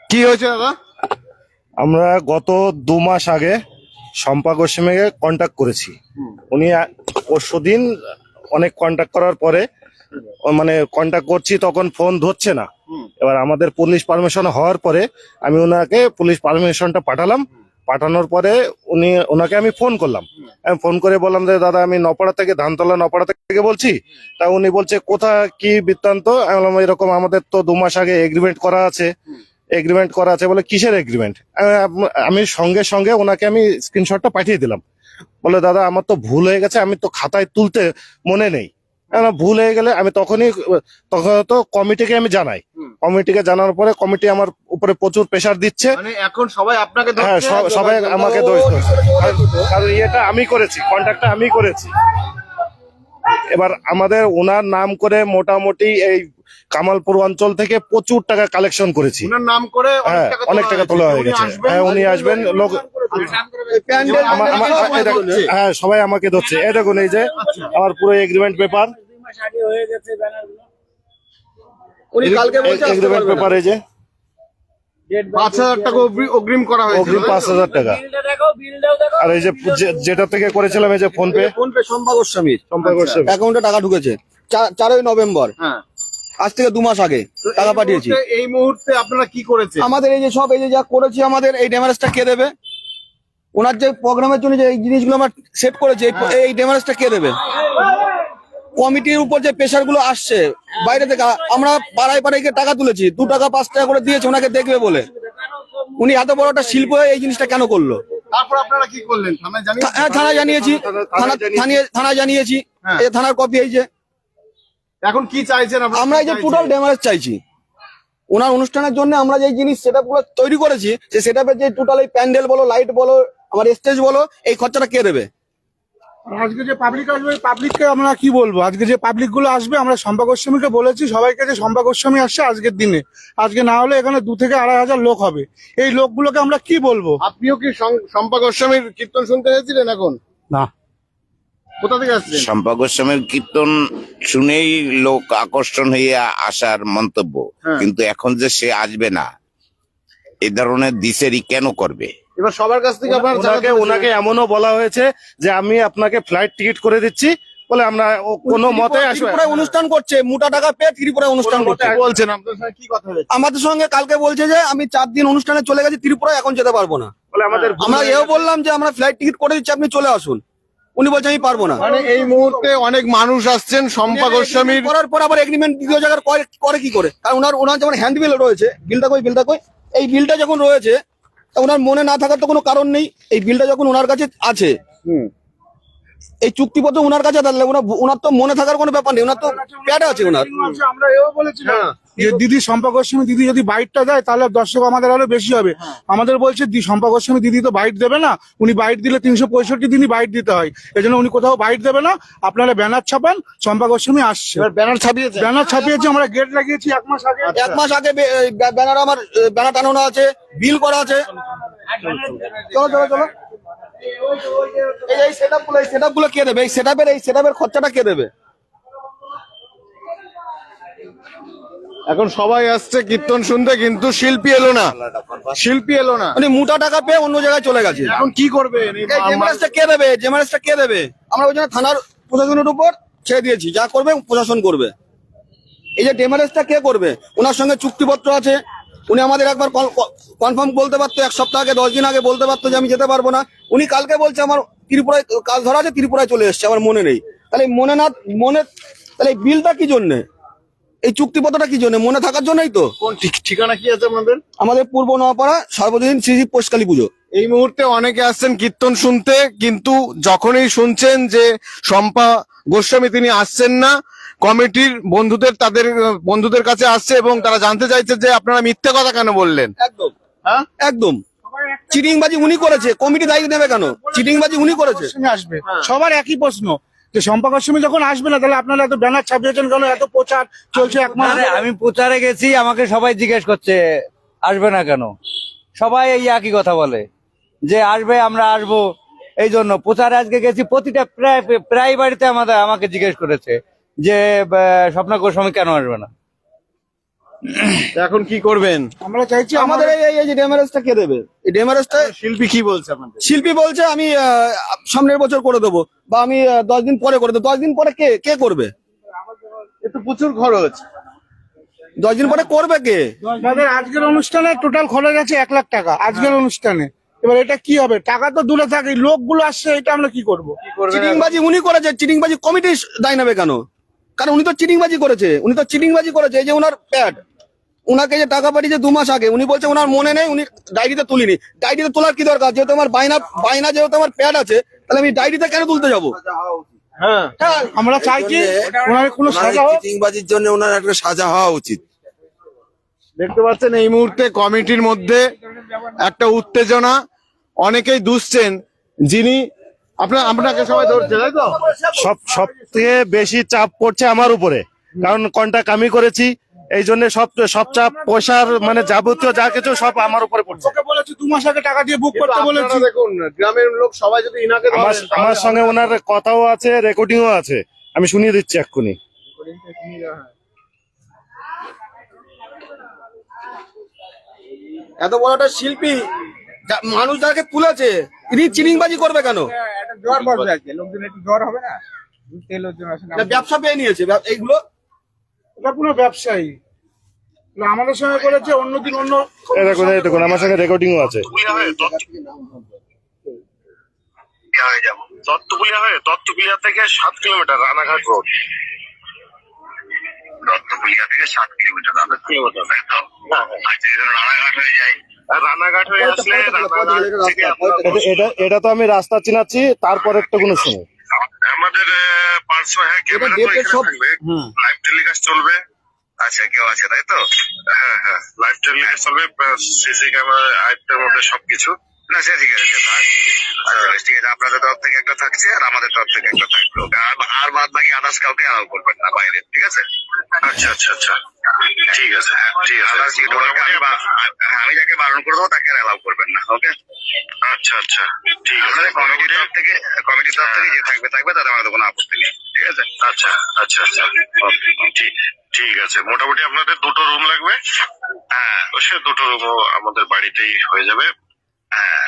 কি হয়েছে দাদা? আমরা গত 2 মাস আগে শম্পা গোস্বামীকে কন্ট্যাক্ট করেছি। উনি পরশুদিন অনেক কন্ট্যাক্ট করার পরে মানে কন্ট্যাক্ট করছি, তখন ফোন ধরছে না। এবার আমাদের পুলিশ পারমিশন হওয়ার পরে আমি ওনাকে পুলিশ পারমিশনটা পাঠালাম। পাঠানোর পরে ওনাকে আমি ফোন করলাম। আমি ফোন করে বললাম যে দাদা আমি নপাড়া থেকে, ধানতলা নপাড়া থেকে বলছি। তা উনি বলছে কোথা কি বৃত্তান্ত। আমি বললাম এরকম আমাদের তো 2 মাস আগে এগ্রিমেন্ট করা আছে। এগ্রিমেন্ট করা আছে বলে কিসের এগ্রিমেন্ট? আমি সঙ্গে সঙ্গে ওনাকে আমি স্ক্রিনশটটা পাঠিয়ে দিলাম। বলে দাদা আমার তো ভুল হয়ে গেছে, আমি তো খাতায় তুলতে মনে নেই। ভুল হয়ে গেলে আমি তখন তো কমিটিকে আমি জানাই। কমিটিকে জানানোর পরে কমিটি আমার উপরে প্রচুর প্রেসার দিচ্ছে। মানে এখন সবাই আপনাকে হ্যাঁ, সবাই আমাকে দোষ দিচ্ছে। কারণ এটা আমি করেছি, কন্ট্যাক্টটা আমি করেছি। এবার আমাদের ওনার নাম করে মোটামুটি এই কামালপুর অঞ্চল থেকে প্রচুর টাকা কালেকশন করেছি। ওনার নাম করে হ্যাঁ, অনেক টাকা তোলা হয়ে গেছে। হ্যাঁ, উনি আসবেন লোক। হ্যাঁ, সবাই আমাকে ধরছে। এই দেখুন, এই যে আমার পুরো এগ্রিমেন্ট পেপার, এগ্রিমেন্ট পেপার, এই যে 5,000 টাকা অগ্রিম করা হয়েছে। অগ্রিম 5,000 টাকা। আর এই যে যেটা থেকে করেছিলাম, এই যে ফোন পে শম্পা গোস্বামীর শম্পা গোস্বামী অ্যাকাউন্টে টাকা ঢুকেছে 4ই নভেম্বর। হ্যাঁ, আজ থেকে 2 মাস আগে টাকা পাঠিয়েছি। এই মুহূর্তে আপনারা কি করেছেন? আমাদের এই যে সব এই যে যা করেছি, আমাদের এই ড্যামেজটা কে দেবে? ওনার যে প্রোগ্রামের জন্য যে এই জিনিসগুলো আমরা সেট করেছি, এই ড্যামেজটা কে দেবে? কমিটির উপর যে প্রেশার গুলো আসছে বাইরে থেকে, আমরা পাড়ায় পাড়ায় গিয়ে টাকা তুলেছি, 2 টাকা 5 টাকা করে দিয়েছে ওনাকে দেখবে বলে। উনি এত বড় একটা শিল্প হয়ে এই জিনিসটা কেন করলো? তারপর আপনারা কি করলেন? থানায় জানিয়েছি, থানায় জানিয়েছি। এই যে থানার কপি, এই যে। এখন কি চাইছেন আমরা এই যে টোটাল ড্যামেজ চাইছি। ওনার অনুষ্ঠানের জন্য আমরা যে জিনিস সেটআপ গুলো তৈরি করেছি, সেই সেটআপের যে টোটাল এই প্যান্ডেল বলো, লাইট বলো, আমার স্টেজ বলো, এই খরচাটা কে দেবে? আজকে যে পাবলিক আসবে, পাবলিককে আমরা কি বলবো? আজকে যে পাবলিক গুলো আসবে, আমরা শম্পা গোস্বামীকে বলেছি সবাইকে যে শম্পা গোস্বামী আসছে আজকের দিনে। আজকে না হলে এখানে 2 থেকে 2,500 লোক হবে। এই লোকগুলোকে আমরা কি বলবো? আপনিও কি শম্পা গোস্বামীর কীর্তন শুনতে এসেছিলেন? এখন না, কোথা থেকে আসছেন? শম্পা গোস্বামীর কীর্তন শুনেই লোক আকর্ষণ হয়ে আসার মন্তব্য, কিন্তু এখন যে সে আসবে না, এ ধরনের দিশেরই কেন করবে? এবার সবার কাছ থেকে ওনাকে এমনও বলা হয়েছে যে আমি আপনাকে ফ্লাইট টিকিট করে দিচ্ছি বলে আমরা কোনো মতে আসবে। ত্রিপুরায় অনুষ্ঠান করছে, মোটা টাকা পেয়ে ত্রিপুরায় অনুষ্ঠান করছে। বলছেন আপনার সঙ্গে কি কথা হয়েছে? আমাদের সঙ্গে কালকে বলছে যে আমি 4 দিন অনুষ্ঠানে চলে গেছি ত্রিপুরায়, এখন যেতে পারবো না। বলে আমাদের আমরা এও বললাম যে আমরা ফ্লাইট টিকিট করে দিচ্ছি, আপনি চলে আসুন। উনি বলছে আমি পারবো না। মানে এই মুহূর্তে অনেক মানুষ আসছেন শম্পা গোস্বামীর করার পর আবার এগ্রিমেন্ট দ্বিতীয় জায়গায় করে কি করে? কারণ ওনার যেমন হ্যান্ড বিল রয়েছে, বিলটা কই, এই বিলটা যখন রয়েছে ওনার মনে না থাকার তো কোনো কারণ নেই। এই বিলটা যখন ওনার কাছে আছে, এই চুক্তিপত্র ওনার কাছে থাকলে ওনার তো মনে থাকার কোনো ব্যাপার নেই। ওনার তো প্যাড আছে ওনার। আমরা এও বলেছিলাম যে দিদি শম্পা গোস্বামী দিদি যদি বাইটটা দেয় তাহলে দর্শক আমাদের আরো বেশি হবে। আমাদের বলছে শম্পা গোস্বামী দিদি তো বাইট দেবে না, উনি বাইট দিলে 365 দিনই বাইট দিতে হয়, এজন্য উনি কোথাও বাইট দেবে না। আপনারা ব্যানার ছাপান, শম্পা গোস্বামী আসছে। ব্যানার ছাপিয়েছে, আমরা গেট লাগিয়েছি 1 মাস আগে। 1 মাস আগে ব্যানার, আমার ব্যানার টানানো আছে, বিল করা আছে। চলো এই সেটআপ গুলো কে দেবে? এই সেটআপের খরচাটা কে দেবে? এখন সবাই আসছে কীর্তন শুনতে, কিন্তু শিল্পী এলো না। উনি মোটা টাকা পেয়ে অন্য জায়গায় চলে গেছে। এখন কি করবে? ডেমারেজটা কে দেবে? আমরা ওই জন্য থানার প্রশাসনের উপর ছেড়ে দিয়েছি, যা করবে প্রশাসন করবে। এই যে ডেমারেজটা কে করবে? ওনার সঙ্গে চুক্তিপত্র আছে। উনি আমাদের একবার কনফার্ম বলতে পারতো, 1 সপ্তাহ আগে, 10 দিন আগে বলতে পারতো যে আমি যেতে পারবো না। উনি কালকে বলছে আমার ত্রিপুরায় কাজ ধরা আছে, ত্রিপুরায় চলে এসছে, আমার মনে নেই। তাহলে তাহলে এই বিলটা কি জন্য? এই চুক্তিপত্রটা কি জন্য? মনে থাকার জন্যই তো। কোন ঠিকানা কি আছে আপনাদের? আমাদের পূর্ব নোয়াপাড়া, সর্বজনীন শ্রী পোষকালী পুজো। এই মুহূর্তে অনেকে আসছেন কীর্তন শুনতে, কিন্তু যখনই শুনছেন যে শম্পা গোস্বামী তিনি আসছেন না, কমিটির তাদের বন্ধুদের কাছে আসছে এবং তারা জানতে চাইছে যে আপনারা মিথ্যে কথা কেন বললেন। একদম চিটিংবাজি উনি করেছে, কমিটি দায়ী নেবে কেন? চিটিংবাজি উনি করেছে। আসবে সবার একই প্রশ্ন যে শম্পা গোস্বামী যখন আসবে না, তাহলে আপনারা এত ব্যানার ছাপিয়েছেন কেন? এত প্রচার চলছে 1 মাস। আমি প্রচারে গেছি, আমাকে সবাই জিজ্ঞেস করছে আসবে না কেন। সবাই এই একই কথা বলে যে আসবে, আমরা আসবো। এই জন্য প্রচারে আজকে গেছি, প্রতিটা প্রায় বাড়িতে আমাকে জিজ্ঞেস করেছে যে স্বপ্না গোস্বামী কেন আসবে না। তা এখন কি করবেন? আমরা চাইছি আমাদের এই যে ডেমারেজটা কে দেবে? এই ডেমারেজটা শিল্পী কি বলছে আপনাদের? শিল্পী বলছে আমি সামনের বছর করে দেবো, বা আমি 10 দিন পরে করে দেবো। 10 দিন পরে কে করবে? এ তো প্রচুর খরচ। 10 দিন পরে করবে কে? আমাদের আজকের অনুষ্ঠানে টোটাল খরচ আছে 1 লাখ টাকা আজকের অনুষ্ঠানে। এবার এটা কি হবে? টাকা তো দূরে থাকে, লোকগুলো আসছে, এটা আমরা কি করব? চিটিংবাজি উনি করেছে, চিটিংবাজি কমিটি দায় নেবে কেন? কারণ উনি তো চিটিংবাজি করেছে, এই যে ওনার প্যাড, উনাকে যে টাকা পাঠিয়েছে 2 মাস আগে, উনি বলছে ওনার মনে নেই, উনি ডায়েরিতে তুলিনি। ডায়েরিতে তোলার কি দরকার? যেহেতু আমার বাইনা যেহেতু আমার প্যাড আছে, তাহলে আমি ডায়েরিতে কেন তুলতে যাবো? হ্যাঁ, আমরা চাইছি ওনার কোনো সাজা হোক। চিটিংবাজির জন্য ওনার একটা সাজা হওয়া উচিত। দেখতে পাচ্ছেন এই মুহূর্তে কমিটির মধ্যে একটা উত্তেজনা, অনেকেই দুষছেন যিনি আপনাকে সবাই ধরছে, তাই তো? সব থেকে বেশি চাপ পড়ছে আমার উপরে, কারণ কন্ট্রাক্ট আমি করেছি, এই জন্য সব চাপ পয়সার মানে যাবতীয় যা কিছু সব আমার উপরে পড়ছে। ওকে বলেছি 2 মাস আগে টাকা দিয়ে বুক কিন্তু করতে বলেছি। আপনারা দেখুন, গ্রামের লোক সবাই যদি ইনাকে ধরেন, তাহলে আমার সঙ্গে ওনার কথাও আছে, রেকর্ডিংও আছে, আমি শুনিয়ে দিচ্ছি এক্ষুনি। এত বড় একটা শিল্পী, মানুষ যাকে তুলেছে, তিনি চিটিংবাজি করবে কেন? জ্বর বসবে আজকে, লোকজন একটু জ্বর হবে না, বুঝতে লোকজন আসে না। এটা ব্যবসা পেয়ে নিয়েছে এইগুলো। এটা কোনো ব্যবসায়ী না, আমাদের সঙ্গে করেছে, অন্যদিন অন্য। এই দেখুন আমার সঙ্গে রেকর্ডিংও আছে। দত্তকুলিয়া থেকে 7 কিলোমিটার রানাঘাট রোড। দত্তকুলিয়া থেকে 7 কিলোমিটার রানাঘাট হয়ে যায়। রানাঘাট হয়ে আসলে এটা তো আমি রাস্তা চিনাচ্ছি, তারপর একটা কোনো শুনে আমাদের পার্শ্ব ক্যামেরা তো এখানে থাকবে, লাইভ টেলিকাস্ট চলবে। আচ্ছা, কেউ আছে তাই তো? হ্যাঁ, লাইভ টেলিকাস্ট চলবে, সিসি ক্যামেরা আইটের মধ্যে সবকিছু। না সে ঠিক আছে, ঠিক আছে। আপনাদের তরফ থেকে একটা থাকছে আর আমাদের তরফ থেকে একটা থাকবে। আর বাদ বাকি আদার্স কাউকে অ্যালাউ করবেন না বাইরে, ঠিক আছে? আচ্ছা, ঠিক আছে। আমি যাকে বারণ করে দেবো তাকে অ্যালাউ করবেন না, ওকে? আচ্ছা, ঠিক আছে। কমিটির তরফ থেকে যে থাকবে তাদের আমাদের কোনো আপত্তি নেই, ঠিক আছে? আচ্ছা, ঠিক আছে। মোটামুটি আপনাদের 2টো রুম লাগবে। হ্যাঁ, সে 2টো রুমও আমাদের বাড়িতেই হয়ে যাবে। হ্যাঁ।